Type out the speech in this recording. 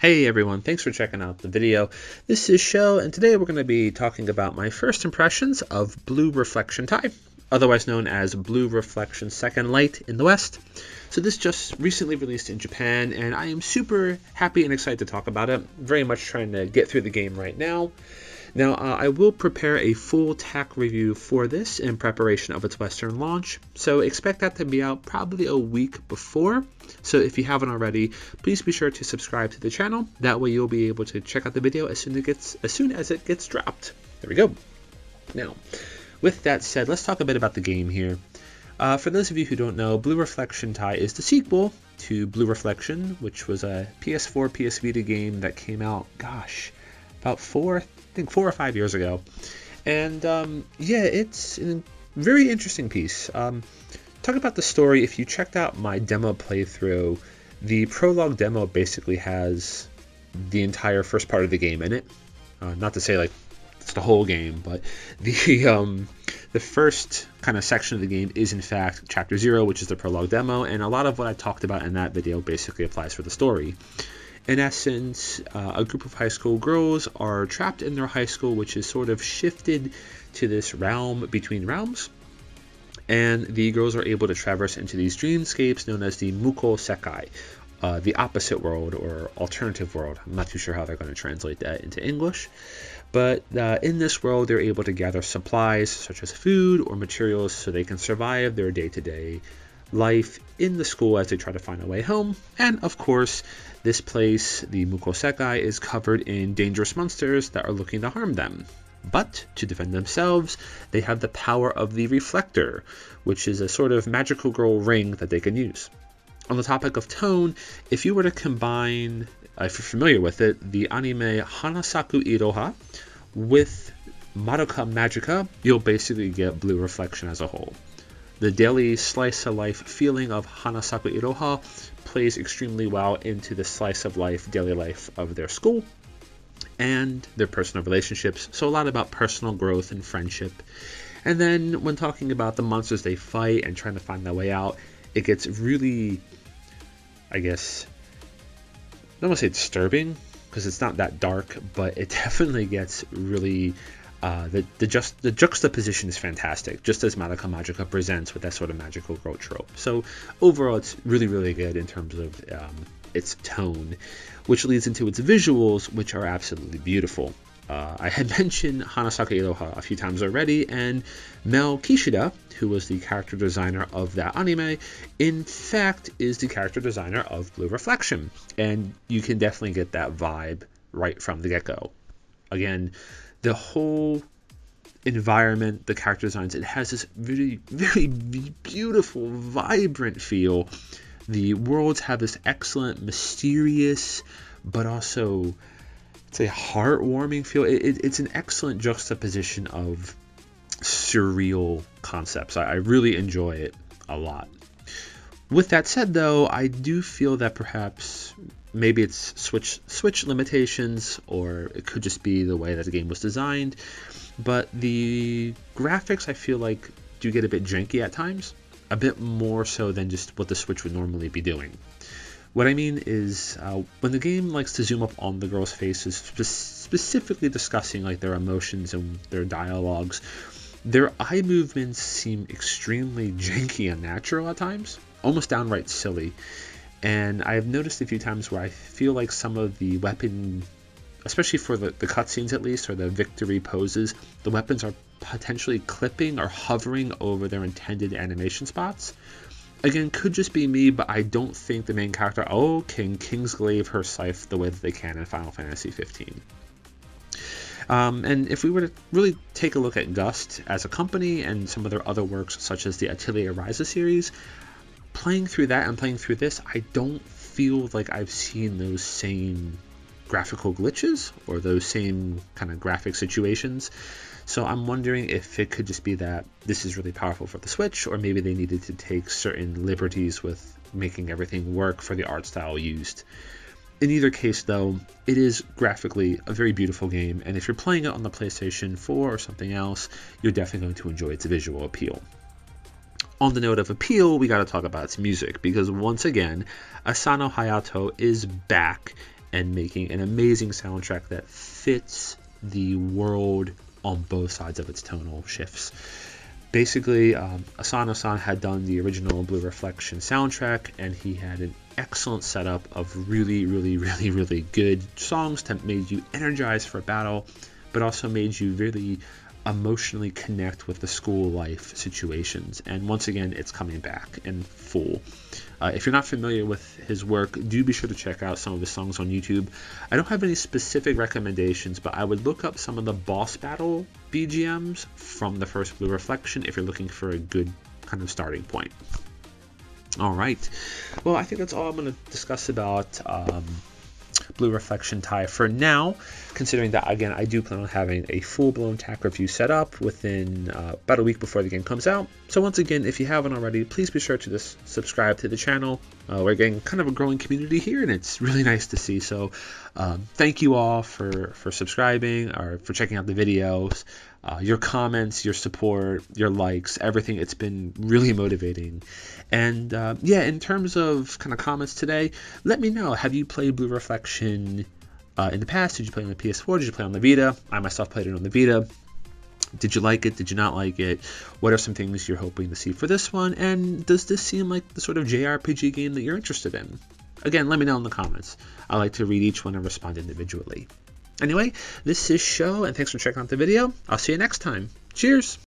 Hey everyone, thanks for checking out the video. This is Sho, and today we're going to be talking about my first impressions of Blue Refection tie, otherwise known as Blue Refection Second Light in the West. So this just recently released in Japan, and I am super happy and excited to talk about it. Very much trying to get through the game right now. Now, I will prepare a full TAC review for this in preparation of its Western launch, so expect that to be out probably a week before. So if you haven't already, please be sure to subscribe to the channel. That way you'll be able to check out the video as soon as it gets dropped. There we go. Now, with that said, let's talk a bit about the game here. For those of you who don't know, Blue Refection tie is the sequel to Blue Refection, which was a PS4, PS Vita game that came out, about 4 or 5 years ago. And yeah, it's a very interesting piece. Talk about the story. If you checked out my demo playthrough, the prologue demo basically has the entire first part of the game in it. Not to say like it's the whole game, but the first kind of section of the game is in fact Chapter 0, which is the prologue demo, and a lot of what I talked about in that video basically applies for the story. In essence, a group of high school girls are trapped in their high school, which is sort of shifted to this realm between realms. And the girls are able to traverse into these dreamscapes known as the Muko Sekai, the opposite world or alternative world. I'm not too sure how they're going to translate that into English. But in this world, they're able to gather supplies such as food or materials so they can survive their day-to-day life in the school as they try to find a way home. And of course, this place, the Muko Sekai, is covered in dangerous monsters that are looking to harm them. But to defend themselves, they have the power of the Reflector, which is a sort of magical girl ring that they can use. On the topic of tone, if you were to combine, if you're familiar with it, the anime Hanasaku Iroha with Madoka Magica, you'll basically get Blue Refection as a whole. The daily slice-of-life feeling of Hanasaku Iroha plays extremely well into the slice-of-life, daily life of their school and their personal relationships, so a lot about personal growth and friendship. And then when talking about the monsters they fight and trying to find their way out, it gets really, I guess, I don't want to say disturbing, because it's not that dark, but it definitely gets really, the juxtaposition is fantastic, just as Madoka Magica presents with that sort of magical girl trope. So overall, it's really, really good in terms of its tone, which leads into its visuals, which are absolutely beautiful. I had mentioned Hanasaku Iroha a few times already, and Mel Kishida, who was the character designer of that anime, in fact is the character designer of Blue Refection, and you can definitely get that vibe right from the get-go. Again, the whole environment, the character designs, it has this very, very beautiful, vibrant feel. The worlds have this excellent, mysterious, but also, it's a heartwarming feel. It's an excellent juxtaposition of surreal concepts. I really enjoy it a lot. With that said, though, I do feel that perhaps maybe it's Switch limitations, or it could just be the way that the game was designed. But the graphics, I feel like, do get a bit janky at times. A bit more so than just what the Switch would normally be doing. What I mean is, when the game likes to zoom up on the girls' faces, specifically discussing like their emotions and their dialogues, their eye movements seem extremely janky and unnatural at times, almost downright silly. And I've noticed a few times where I feel like some of the weapon, especially for the cutscenes at least, or the victory poses, the weapons are potentially clipping or hovering over their intended animation spots. Again, could just be me, but I don't think the main character, can Kingsglaive her scythe the way that they can in Final Fantasy 15. And if we were to really take a look at Gust as a company and some of their other works, such as the Atelier Ryza series, playing through that and playing through this, I don't feel like I've seen those same graphical glitches or those same kind of graphic situations. So I'm wondering if it could just be that this is really powerful for the Switch, or maybe they needed to take certain liberties with making everything work for the art style used. In either case, though, it is graphically a very beautiful game, and if you're playing it on the PlayStation 4 or something else, you're definitely going to enjoy its visual appeal. On the note of appeal, we got to talk about its music, because once again, Asano Hayato is back and making an amazing soundtrack that fits the world on both sides of its tonal shifts. Basically, Asano-san had done the original Blue Refection soundtrack, and he had an excellent setup of really, really, really, really good songs that made you energized for battle, but also made you really emotionally connect with the school life situations. And once again, it's coming back in full. If you're not familiar with his work, do be sure to check out some of his songs on YouTube. I don't have any specific recommendations, but I would look up some of the boss battle BGMs from the first Blue Refection if you're looking for a good kind of starting point. All right. Well, I think that's all I'm going to discuss about Blue Refection Tai for now, considering that, again, I do plan on having a full-blown TAC review set up within about a week before the game comes out. So once again, if you haven't already, please be sure to just subscribe to the channel. We're getting kind of a growing community here, and it's really nice to see. So thank you all for subscribing or for checking out the videos. Your comments, your support, your likes, everything. It's been really motivating. And yeah, in terms of kind of comments today, let me know. Have you played Blue Refection in the past? Did you play on the PS4? Did you play on the Vita? I myself played it on the Vita. Did you like it? Did you not like it? What are some things you're hoping to see for this one? And does this seem like the sort of JRPG game that you're interested in? Again, let me know in the comments. I like to read each one and respond individually. Anyway, this is Sho, and thanks for checking out the video. I'll see you next time. Cheers!